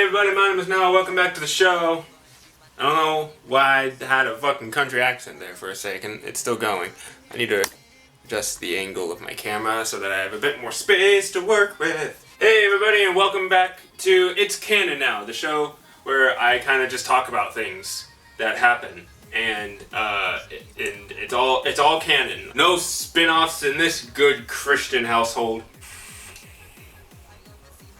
everybody, my name is Noah, welcome back to the show. I don't know why I had a fucking country accent there for a second, it's still going. I need to adjust the angle of my camera so that I have a bit more space to work with. Hey everybody, and welcome back to It's Canon Now, the show where I kind of just talk about things that happen. And it's all canon. No spin-offs in this good Christian household.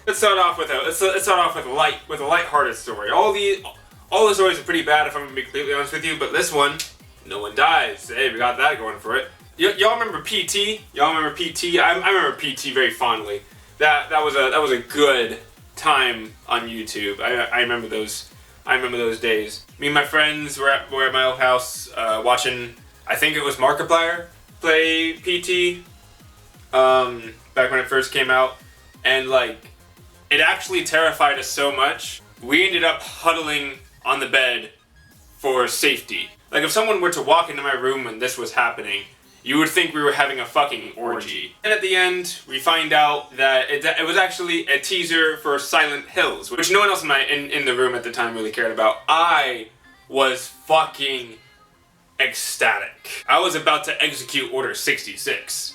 Let's start off with a light-hearted story. All the stories are pretty bad, if I'm gonna be completely honest with you. But this one, no one dies. Hey, we got that going for it. Y'all remember PT? Y'all remember PT? I remember PT very fondly. That was a good time on YouTube. I remember those. I remember those days. Me and my friends were at my old house watching. I think it was Markiplier play PT. Back when it first came out, and like. It actually terrified us so much, we ended up huddling on the bed for safety. Like if someone were to walk into my room when this was happening, you would think we were having a fucking orgy. And at the end, we find out that it was actually a teaser for Silent Hills, which no one else in the room at the time really cared about. I was fucking ecstatic. I was about to execute Order 66.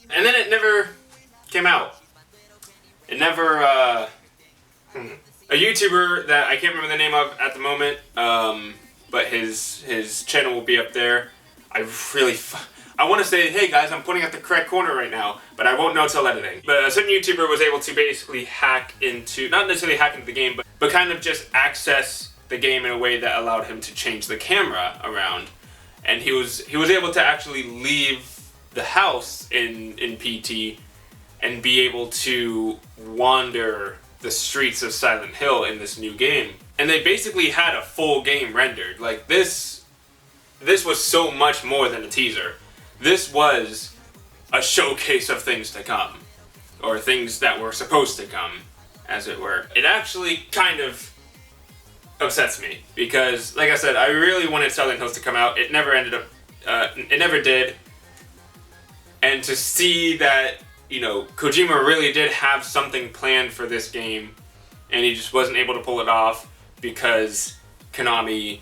And then it never came out. It never, a YouTuber that I can't remember the name of at the moment, but his channel will be up there. I want to say, hey guys, I'm pointing at the correct corner right now, but I won't know till editing. But a certain YouTuber was able to basically hack into, not necessarily hack into the game, but kind of just access the game in a way that allowed him to change the camera around. And he was able to actually leave the house in PT and be able to wander the streets of Silent Hill in this new game. And they basically had a full game rendered. Like this was so much more than a teaser. This was a showcase of things to come. Or things that were supposed to come, as it were. It actually kind of upsets me because, like I said, I really wanted Silent Hills to come out. It never ended up. It never did. And to see that, you know, Kojima really did have something planned for this game, and he just wasn't able to pull it off because Konami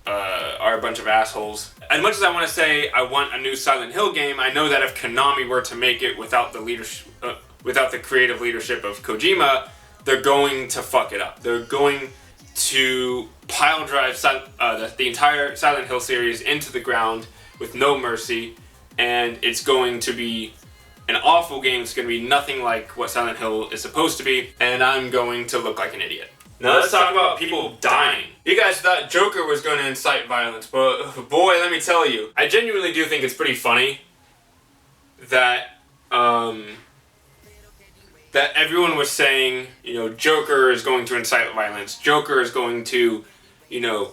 are a bunch of assholes. As much as I want to say I want a new Silent Hill game, I know that if Konami were to make it without the leadership, without the creative leadership of Kojima, they're going to fuck it up. They're going to pile drive the entire Silent Hill series into the ground with no mercy, and it's going to be an awful game. It's going to be nothing like what Silent Hill is supposed to be, and I'm going to look like an idiot. Now let's talk about people dying. You guys thought Joker was going to incite violence, but boy, let me tell you, I genuinely do think it's pretty funny that that everyone was saying, you know, Joker is going to incite violence. Joker is going to, you know,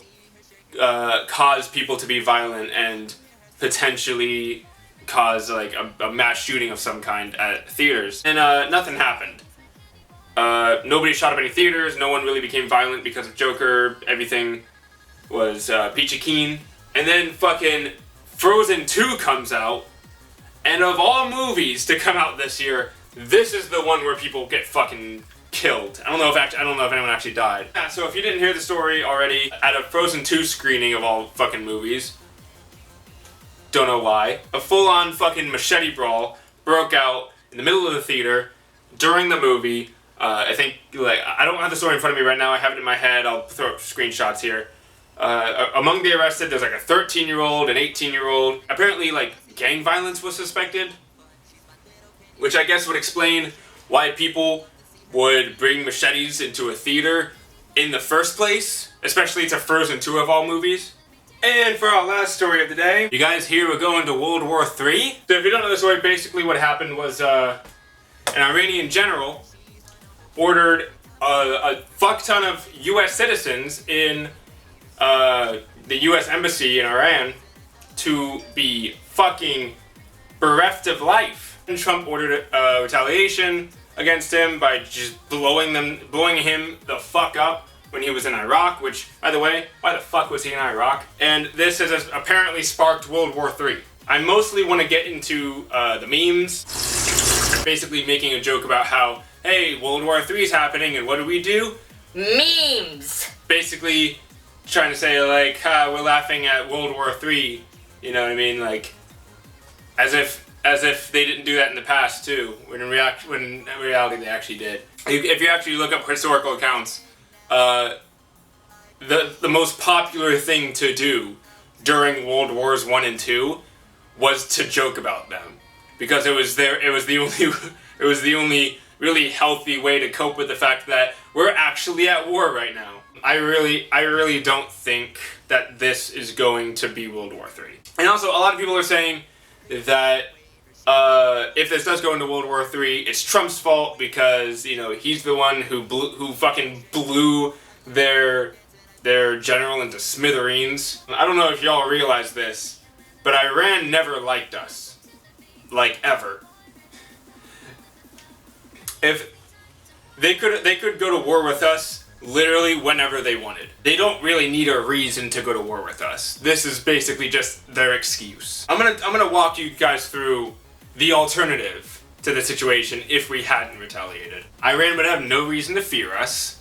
cause people to be violent and potentially cause like a mass shooting of some kind at theaters. And nothing happened. Nobody shot up any theaters. No one really became violent because of Joker. Everything was peachy keen. And then fucking Frozen 2 comes out. And of all movies to come out this year, this is the one where people get fucking killed. I don't know if anyone actually died. Yeah, so if you didn't hear the story already, at a Frozen 2 screening of all fucking movies, don't know why, a full-on fucking Machete Brawl broke out in the middle of the theater during the movie. I think, like, I don't have the story in front of me right now, I have it in my head, I'll throw up screenshots here. Among the arrested, there's like a 13-year-old, an 18-year-old. Apparently, like, gang violence was suspected, which I guess would explain why people would bring machetes into a theater in the first place, especially to Frozen 2 of all movies. And for our last story of the day, you guys here we're going to World War III. So if you don't know the story, basically what happened was an Iranian general ordered a fuck ton of US citizens in the US embassy in Iran to be fucking bereft of life. And Trump ordered retaliation against him by just blowing him the fuck up when he was in Iraq, which, by the way, why the fuck was he in Iraq? And this has apparently sparked World War III. I mostly want to get into the memes, basically making a joke about how, hey, World War III is happening, and what do? Memes! Basically trying to say, like, we're laughing at World War III, you know what I mean? Like, as if they didn't do that in the past, too, when in reality they actually did. If you actually look up historical accounts, the most popular thing to do during World Wars I and II was to joke about them, because it was the only really healthy way to cope with the fact that we're actually at war right now. I really don't think that this is going to be World War III. And also, a lot of people are saying that if this does go into World War III, it's Trump's fault because, you know, he's the one who fucking blew their general into smithereens. I don't know if y'all realize this, but Iran never liked us. Like, ever. If they could go to war with us literally whenever they wanted. They don't really need a reason to go to war with us. This is basically just their excuse. I'm gonna walk you guys through the alternative to the situation if we hadn't retaliated. Iran would have no reason to fear us,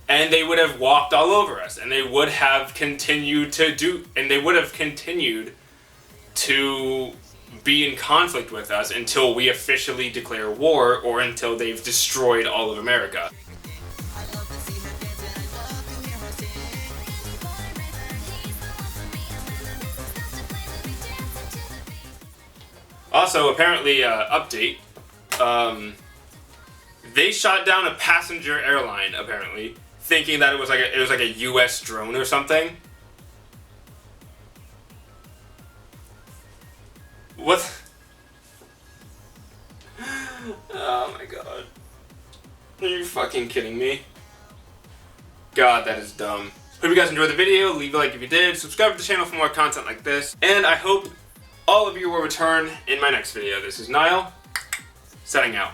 and they would have walked all over us, and they would have continued to be in conflict with us until we officially declare war or until they've destroyed all of America. Also, apparently, update, they shot down a passenger airline, apparently, thinking that it was like a US drone or something. What? Oh my god. Are you fucking kidding me? God, that is dumb. Hope you guys enjoyed the video. Leave a like if you did. Subscribe to the channel for more content like this. And I hope all of you will return in my next video. This is Niall, setting out.